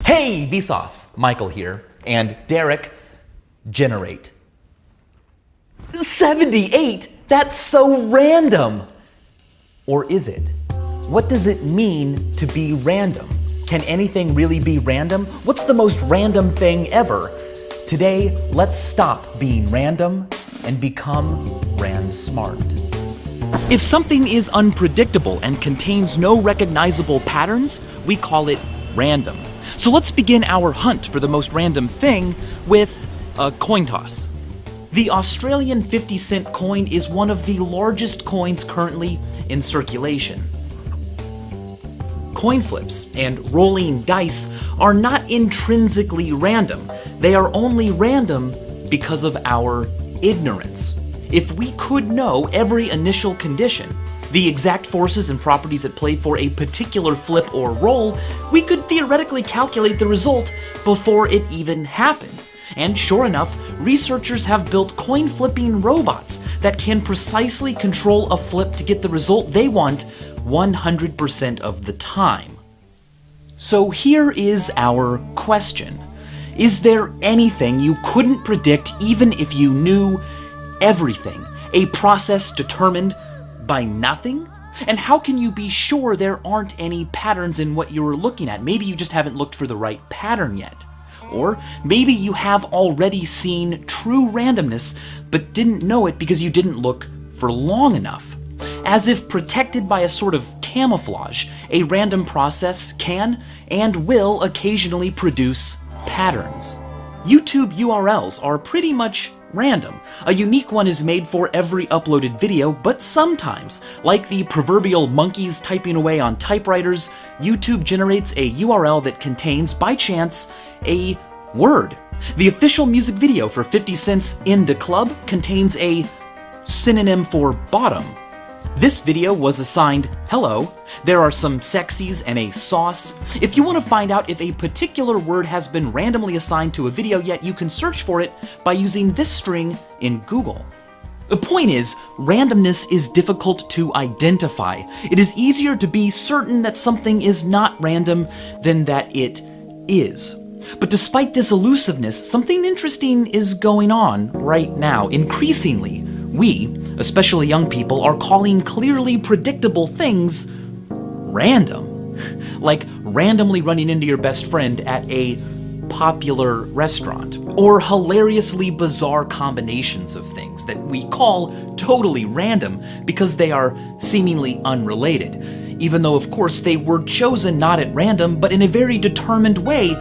Hey, Vsauce! Michael here, and Derek, generate. 78? That's so random! Or is it? What does it mean to be random? Can anything really be random? What's the most random thing ever? Today, let's stop being random and become smart. If something is unpredictable and contains no recognizable patterns, we call it random. So let's begin our hunt for the most random thing with a coin toss. The Australian 50-cent coin is one of the largest coins currently in circulation. Coin flips and rolling dice are not intrinsically random. They are only random because of our ignorance. If we could know every initial condition, the exact forces and properties at play for a particular flip or roll, we could theoretically calculate the result before it even happened. And sure enough, researchers have built coin flipping robots that can precisely control a flip to get the result they want 100% of the time. So here is our question. Is there anything you couldn't predict even if you knew everything? A process determined by nothing? And how can you be sure there aren't any patterns in what you're looking at? Maybe you just haven't looked for the right pattern yet. Or maybe you have already seen true randomness, but didn't know it because you didn't look for long enough. As if protected by a sort of camouflage, a random process can and will occasionally produce patterns. YouTube URLs are pretty much random. A unique one is made for every uploaded video, but sometimes, like the proverbial monkeys typing away on typewriters, YouTube generates a URL that contains, by chance, a word. The official music video for 50 Cent's In Da Club contains a synonym for bottom. This video was assigned hello. There are some sexies and a sauce. If you want to find out if a particular word has been randomly assigned to a video yet, you can search for it by using this string in Google. The point is, randomness is difficult to identify. It is easier to be certain that something is not random than that it is. But despite this elusiveness, something interesting is going on right now. Increasingly, we, especially young people, are calling clearly predictable things random. Like randomly running into your best friend at a popular restaurant, or hilariously bizarre combinations of things that we call totally random because they are seemingly unrelated, even though of course they were chosen not at random but in a very determined way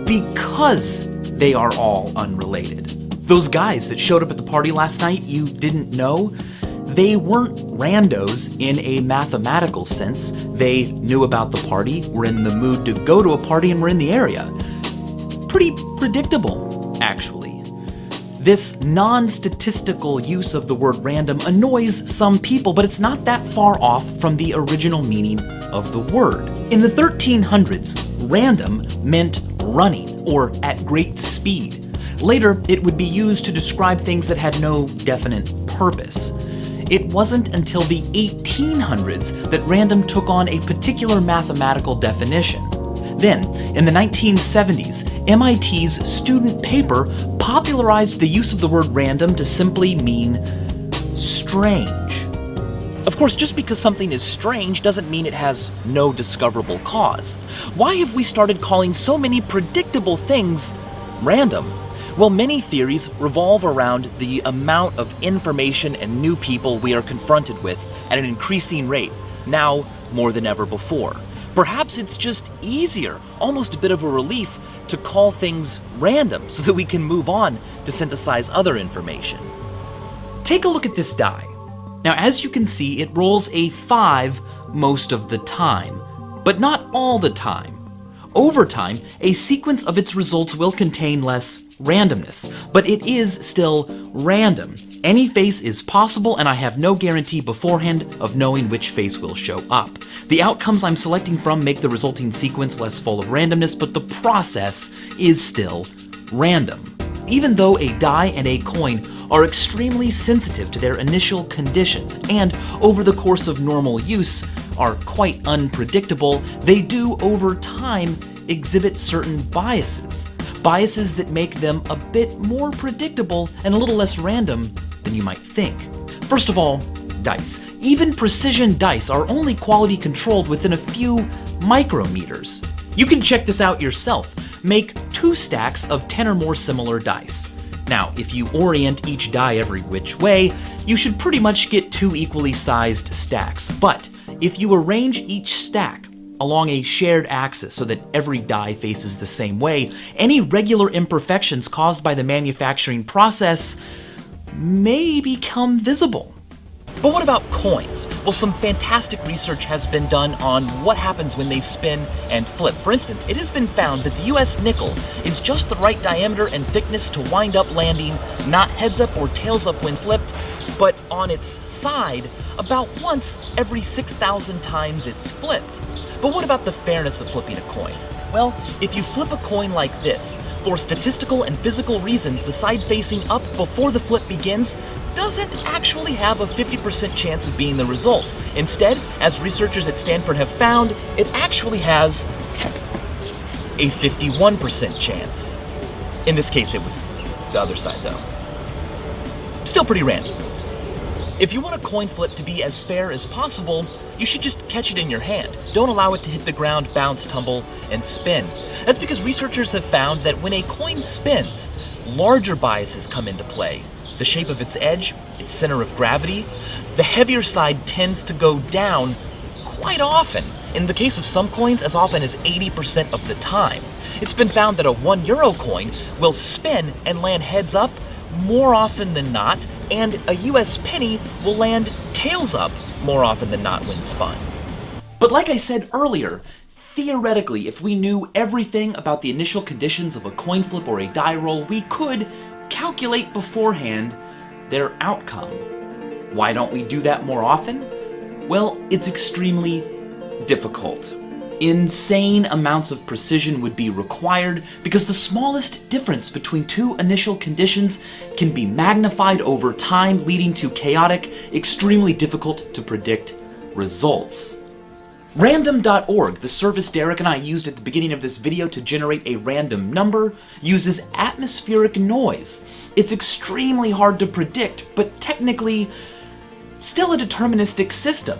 because they are all unrelated. Those guys that showed up at the party last night you didn't know, they weren't randos in a mathematical sense. They knew about the party, were in the mood to go to a party, and were in the area. Pretty predictable, actually. This non-statistical use of the word random annoys some people, but it's not that far off from the original meaning of the word. In the 1300s, random meant running, or at great speed. Later, it would be used to describe things that had no definite purpose. It wasn't until the 1800s that random took on a particular mathematical definition. Then, in the 1970s, MIT's student paper popularized the use of the word random to simply mean strange. Of course, just because something is strange doesn't mean it has no discoverable cause. Why have we started calling so many predictable things random? Well, many theories revolve around the amount of information and new people we are confronted with at an increasing rate, now more than ever before. Perhaps it's just easier, almost a bit of a relief, to call things random so that we can move on to synthesize other information. Take a look at this die. Now, as you can see, it rolls a 5 most of the time, but not all the time. Over time, a sequence of its results will contain less randomness, but it is still random. Any face is possible, and I have no guarantee beforehand of knowing which face will show up. The outcomes I'm selecting from make the resulting sequence less full of randomness, but the process is still random. Even though a die and a coin are extremely sensitive to their initial conditions and, over the course of normal use, are quite unpredictable, they do over time exhibit certain biases. Biases that make them a bit more predictable and a little less random than you might think. First of all, dice. Even precision dice are only quality controlled within a few micrometers. You can check this out yourself. Make 2 stacks of 10 or more similar dice. Now, if you orient each die every which way, you should pretty much get 2 equally sized stacks. But if you arrange each stack along a shared axis so that every die faces the same way, any regular imperfections caused by the manufacturing process may become visible. But what about coins? Well, some fantastic research has been done on what happens when they spin and flip. For instance, it has been found that the US nickel is just the right diameter and thickness to wind up landing, not heads up or tails up when flipped, but on its side about once every 6,000 times it's flipped. But what about the fairness of flipping a coin? Well, if you flip a coin like this, for statistical and physical reasons, the side facing up before the flip begins doesn't actually have a 50% chance of being the result. Instead, as researchers at Stanford have found, it actually has a 51% chance. In this case, it was the other side, though. Still pretty random. If you want a coin flip to be as fair as possible, you should just catch it in your hand. Don't allow it to hit the ground, bounce, tumble, and spin. That's because researchers have found that when a coin spins, larger biases come into play. The shape of its edge, its center of gravity. The heavier side tends to go down quite often. In the case of some coins, as often as 80% of the time. It's been found that a €1 coin will spin and land heads up more often than not, and a US penny will land tails up more often than not when spun. But like I said earlier, theoretically, if we knew everything about the initial conditions of a coin flip or a die roll, we could calculate beforehand their outcome. Why don't we do that more often? Well, it's extremely difficult. Insane amounts of precision would be required because the smallest difference between 2 initial conditions can be magnified over time, leading to chaotic, extremely difficult to predict results. Random.org, the service Derek and I used at the beginning of this video to generate a random number, uses atmospheric noise. It's extremely hard to predict, but technically still a deterministic system.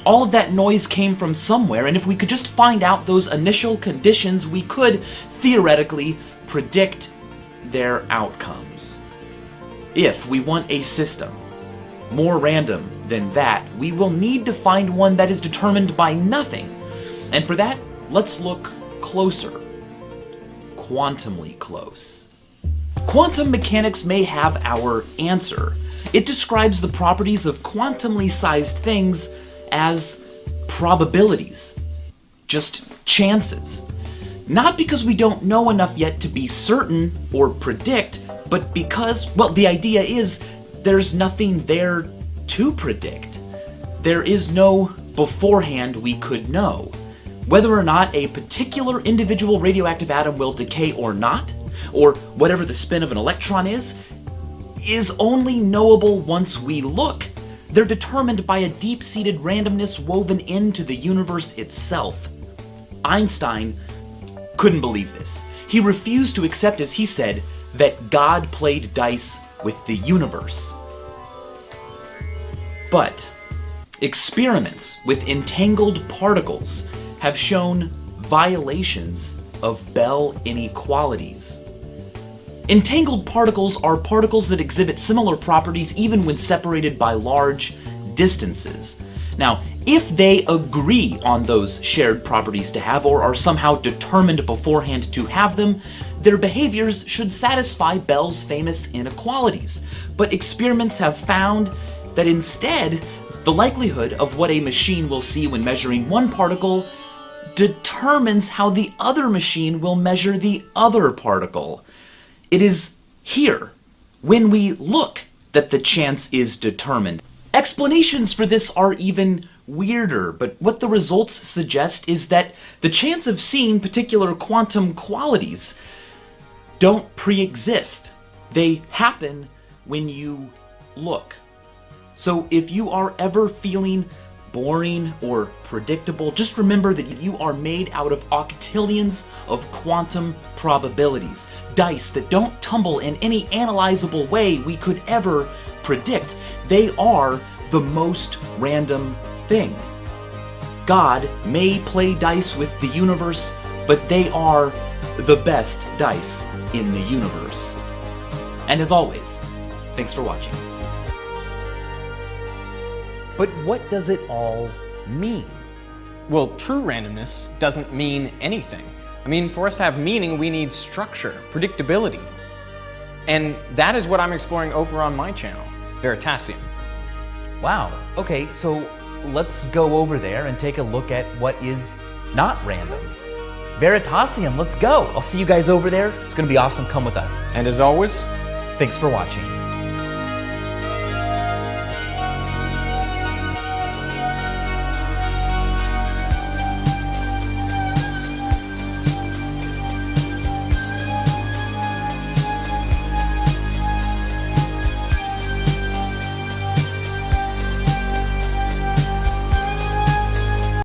All of that noise came from somewhere, and if we could just find out those initial conditions, we could theoretically predict their outcomes. If we want a system more random than that, we will need to find one that is determined by nothing. And for that, let's look closer. Quantumly close. Quantum mechanics may have our answer. It describes the properties of quantumly sized things as probabilities, just chances. Not because we don't know enough yet to be certain or predict, but because, well, the idea is there's nothing there to predict. There is no beforehand we could know. Whether or not a particular individual radioactive atom will decay or not, or whatever the spin of an electron is only knowable once we look. They're determined by a deep-seated randomness woven into the universe itself. Einstein couldn't believe this. He refused to accept, as he said, that God played dice with the universe. But experiments with entangled particles have shown violations of Bell inequalities. Entangled particles are particles that exhibit similar properties even when separated by large distances. Now, if they agree on those shared properties to have or are somehow determined beforehand to have them, their behaviors should satisfy Bell's famous inequalities. But experiments have found that instead, the likelihood of what a machine will see when measuring one particle determines how the other machine will measure the other particle. It is here, when we look, that the chance is determined. Explanations for this are even weirder, but what the results suggest is that the chance of seeing particular quantum qualities don't pre-exist. They happen when you look. So if you are ever feeling boring or predictable, just remember that you are made out of octillions of quantum probabilities. Dice that don't tumble in any analyzable way we could ever predict. They are the most random thing. God may play dice with the universe, but they are the best dice in the universe. And as always, thanks for watching. But what does it all mean? Well, true randomness doesn't mean anything. I mean, for us to have meaning, we need structure, predictability. And that is what I'm exploring over on my channel, Veritasium. Wow, okay, so let's go over there and take a look at what is not random. Veritasium, let's go. I'll see you guys over there. It's gonna be awesome. Come with us. And as always, Thanks for watching.